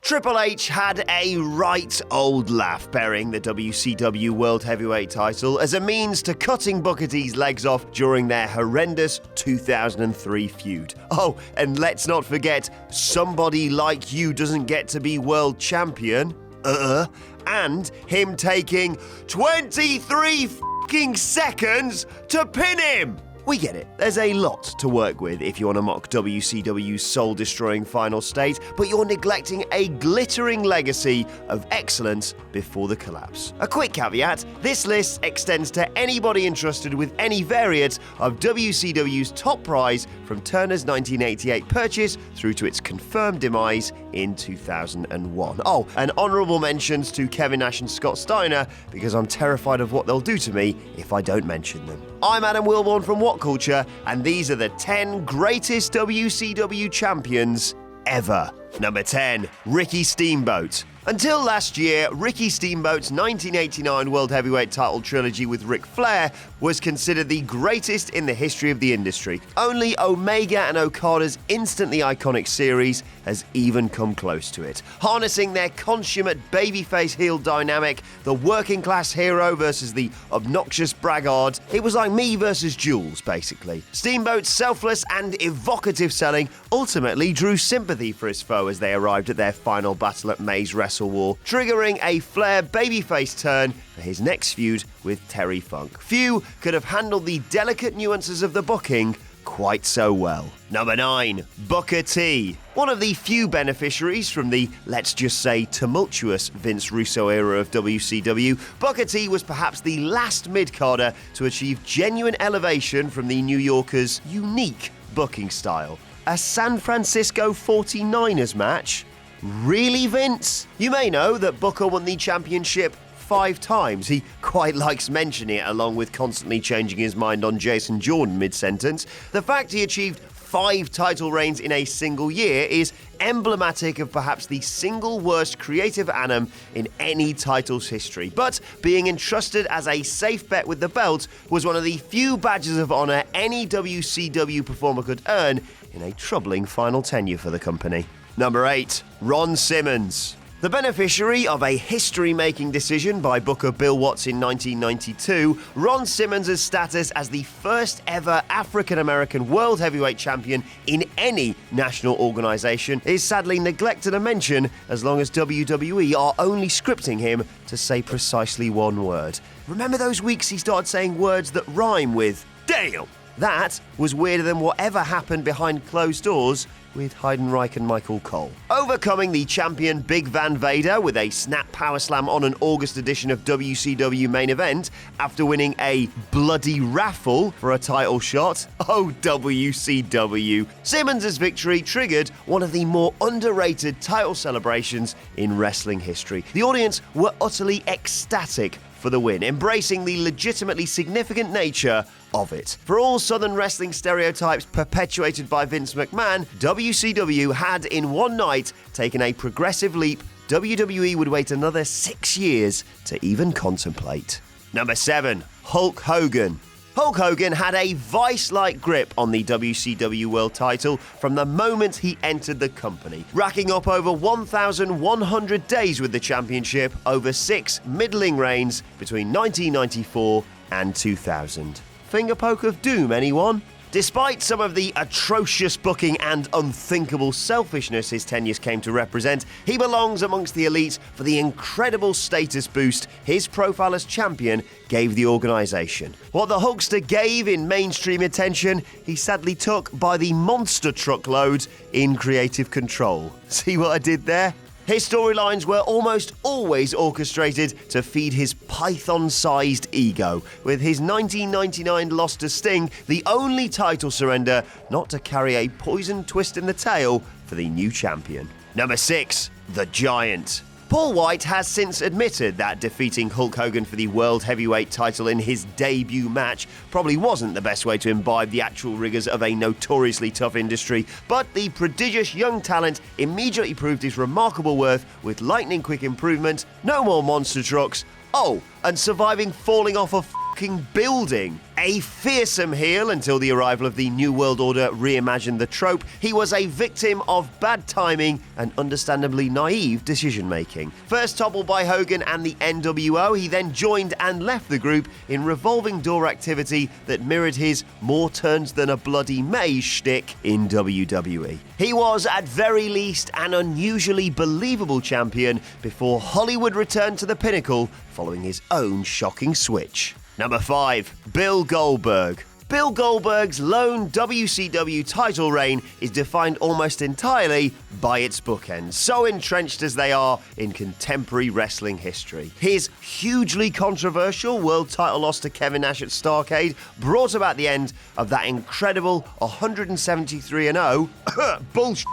Triple H had a right old laugh burying the WCW World Heavyweight title as a means to cutting Booker T's legs off during their horrendous 2003 feud. Oh, and let's not forget, somebody like you doesn't get to be world champion. And him taking 23 fucking seconds to pin him! We get it. There's a lot to work with if you want to mock WCW's soul-destroying final state, but you're neglecting a glittering legacy of excellence before the collapse. A quick caveat, this list extends to anybody entrusted with any variant of WCW's top prize from Turner's 1988 purchase through to its confirmed demise in 2001. Oh, and honourable mentions to Kevin Nash and Scott Steiner, because I'm terrified of what they'll do to me if I don't mention them. I'm Adam Wilborn from WhatCulture, and these are the 10 greatest WCW champions ever. Number 10, Ricky Steamboat. Until last year, Ricky Steamboat's 1989 World Heavyweight title trilogy with Ric Flair was considered the greatest in the history of the industry. Only Omega and Okada's instantly iconic series has even come close to it. Harnessing their consummate babyface heel dynamic, the working class hero versus the obnoxious braggart, it was like me versus Jules, basically. Steamboat's selfless and evocative selling ultimately drew sympathy for his foe as they arrived at their final battle at May's Wrestle War, triggering a Flair babyface turn for his next feud with Terry Funk. Few could have handled the delicate nuances of the booking quite so well. Number 9, Booker T. One of the few beneficiaries from the, let's just say, tumultuous Vince Russo era of WCW, Booker T was perhaps the last mid-carder to achieve genuine elevation from the New Yorker's unique booking style. A San Francisco 49ers match? Really, Vince? You may know that Booker won the championship 5 times. He quite likes mentioning it, along with constantly changing his mind on Jason Jordan mid-sentence. The fact he achieved 5 title reigns in a single year is emblematic of perhaps the single worst creative annum in any title's history. But being entrusted as a safe bet with the belt was one of the few badges of honor any WCW performer could earn in a troubling final tenure for the company. Number 8, Ron Simmons. The beneficiary of a history-making decision by Booker Bill Watts in 1992, Ron Simmons' status as the first ever African-American World Heavyweight Champion in any national organization is sadly neglected a mention as long as WWE are only scripting him to say precisely one word. Remember those weeks he started saying words that rhyme with "damn"? That was weirder than whatever happened behind closed doors with Heidenreich and Michael Cole. Overcoming the champion Big Van Vader with a snap power slam on an August edition of WCW Main Event after winning a bloody raffle for a title shot. Oh, WCW. Simmons' victory triggered one of the more underrated title celebrations in wrestling history. The audience were utterly ecstatic for the win, embracing the legitimately significant nature of it. For all Southern wrestling stereotypes perpetuated by Vince McMahon, WCW had in one night taken a progressive leap WWE would wait another 6 years to even contemplate. Number 7, Hulk Hogan. Hulk Hogan had a vice-like grip on the WCW World title from the moment he entered the company, racking up over 1,100 days with the championship over 6 middling reigns between 1994 and 2000. Finger poke of doom, anyone? Despite some of the atrocious booking and unthinkable selfishness his tenures came to represent, he belongs amongst the elite for the incredible status boost his profile as champion gave the organisation. What the Hulkster gave in mainstream attention, he sadly took by the monster truckload in creative control. See what I did there? His storylines were almost always orchestrated to feed his python-sized ego, with his 1999 loss to Sting the only title surrender not to carry a poisoned twist in the tail for the new champion. Number 6, The Giant. Paul White has since admitted that defeating Hulk Hogan for the World Heavyweight title in his debut match probably wasn't the best way to imbibe the actual rigors of a notoriously tough industry, but the prodigious young talent immediately proved his remarkable worth with lightning-quick improvement, no more monster trucks, Oh, and surviving falling off a fucking building. A fearsome heel until the arrival of the New World Order reimagined the trope, he was a victim of bad timing and understandably naive decision-making. First toppled by Hogan and the NWO, he then joined and left the group in revolving door activity that mirrored his more turns than a bloody maze shtick in WWE. He was, at very least, an unusually believable champion before Hollywood returned to the pinnacle following his own shocking switch. Number 5. Bill Goldberg. Bill Goldberg's lone WCW title reign is defined almost entirely by its bookends, so entrenched as they are in contemporary wrestling history. His hugely controversial world title loss to Kevin Nash at Starrcade brought about the end of that incredible 173-0 bullshit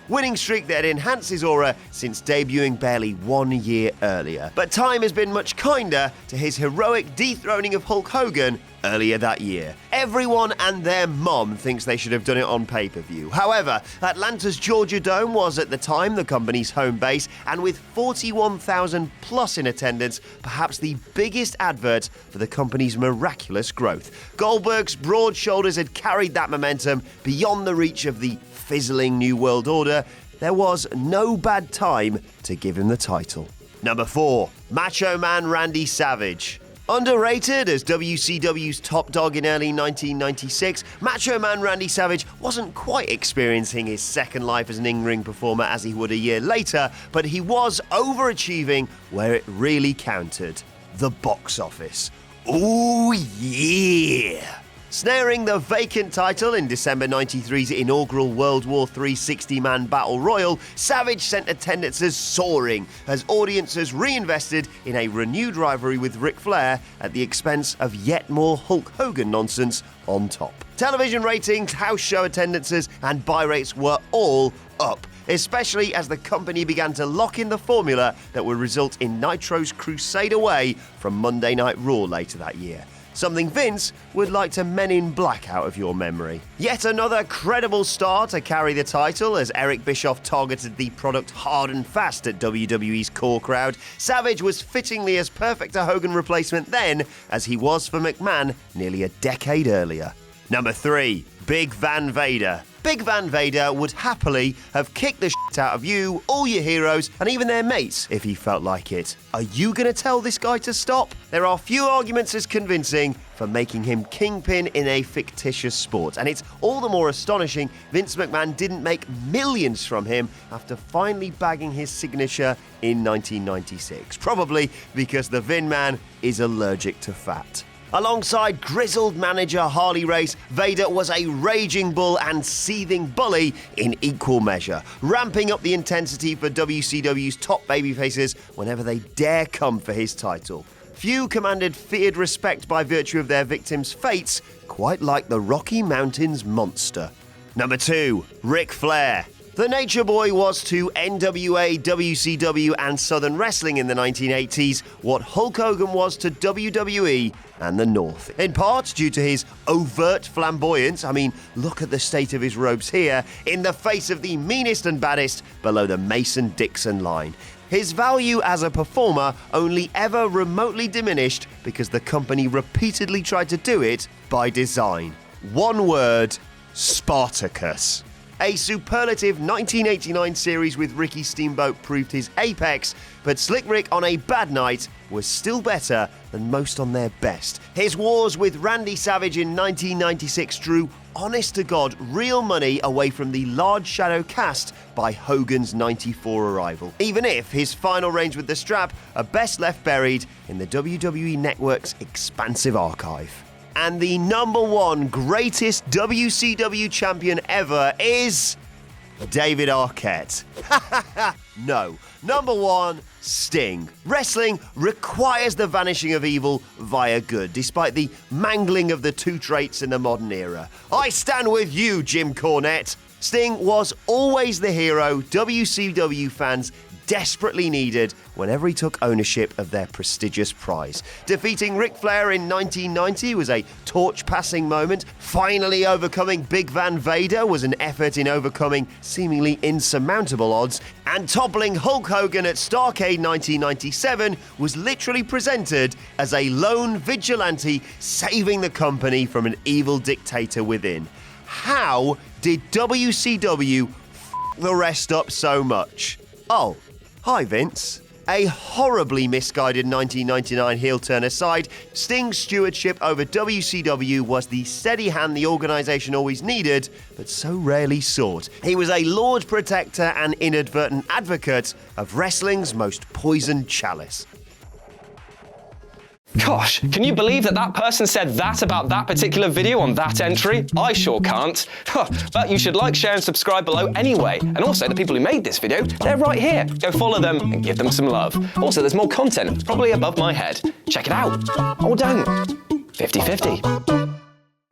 winning streak that had enhanced his aura since debuting barely 1 year earlier. But time has been much kinder to his heroic dethroning of Hulk Hogan earlier that year. Everyone and their mom thinks they should have done it on pay-per-view. However, Atlanta's Georgia Dome was at the time the company's home base, and with 41,000 plus in attendance, perhaps the biggest advert for the company's miraculous growth. Goldberg's broad shoulders had carried that momentum beyond the reach of the fizzling New World Order. There was no bad time to give him the title. Number 4. Macho Man Randy Savage. Underrated as WCW's top dog in early 1996, Macho Man Randy Savage wasn't quite experiencing his second life as an in-ring performer as he would a year later, but he was overachieving where it really counted: the box office. Ooh yeah! Snaring the vacant title in December 93's inaugural World War III 60-man Battle Royal, Savage sent attendances soaring as audiences reinvested in a renewed rivalry with Ric Flair at the expense of yet more Hulk Hogan nonsense on top. Television ratings, house show attendances, and buy rates were all up, especially as the company began to lock in the formula that would result in Nitro's crusade away from Monday Night Raw later that year. Something Vince would like to Men in Black out of your memory. Yet another credible star to carry the title as Eric Bischoff targeted the product hard and fast at WWE's core crowd. Savage was fittingly as perfect a Hogan replacement then as he was for McMahon nearly a decade earlier. Number 3. Big Van Vader. Big Van Vader would happily have kicked the shit out of you, all your heroes, and even their mates if he felt like it. Are you going to tell this guy to stop? There are few arguments as convincing for making him kingpin in a fictitious sport, and it's all the more astonishing Vince McMahon didn't make millions from him after finally bagging his signature in 1996, probably because the Vin Man is allergic to fat. Alongside grizzled manager Harley Race, Vader was a raging bull and seething bully in equal measure, ramping up the intensity for WCW's top babyfaces whenever they dare come for his title. Few commanded feared respect by virtue of their victims' fates, quite like the Rocky Mountains monster. Number 2. Ric Flair. The Nature Boy was to NWA, WCW, and Southern Wrestling in the 1980s what Hulk Hogan was to WWE and the North. In part due to his overt flamboyance, look at the state of his robes here, in the face of the meanest and baddest below the Mason-Dixon line. His value as a performer only ever remotely diminished because the company repeatedly tried to do it by design. One word: Spartacus. A superlative 1989 series with Ricky Steamboat proved his apex, but Slick Rick on a bad night was still better than most on their best. His wars with Randy Savage in 1996 drew honest-to-God real money away from the large shadow cast by Hogan's 94 arrival, even if his final reigns with the strap are best left buried in the WWE Network's expansive archive. And the number 1 greatest WCW champion ever is David Arquette. No. Number 1, Sting. Wrestling requires the vanishing of evil via good, despite the mangling of the two traits in the modern era. I stand with you, Jim Cornette. Sting was always the hero WCW fans desperately needed whenever he took ownership of their prestigious prize. Defeating Ric Flair in 1990 was a torch-passing moment. Finally overcoming Big Van Vader was an effort in overcoming seemingly insurmountable odds. And toppling Hulk Hogan at Starrcade 1997 was literally presented as a lone vigilante saving the company from an evil dictator within. How did WCW f*** the rest up so much? Oh, hi Vince. A horribly misguided 1999 heel turn aside, Sting's stewardship over WCW was the steady hand the organisation always needed, but so rarely sought. He was a Lord Protector and inadvertent advocate of wrestling's most poisoned chalice. Gosh, can you believe that person said that about that particular video on that entry? I sure can't. But you should like, share and subscribe below anyway. And also, the people who made this video, they're right here. Go follow them and give them some love. Also, there's more content, probably above my head. Check it out. Or don't. 50-50.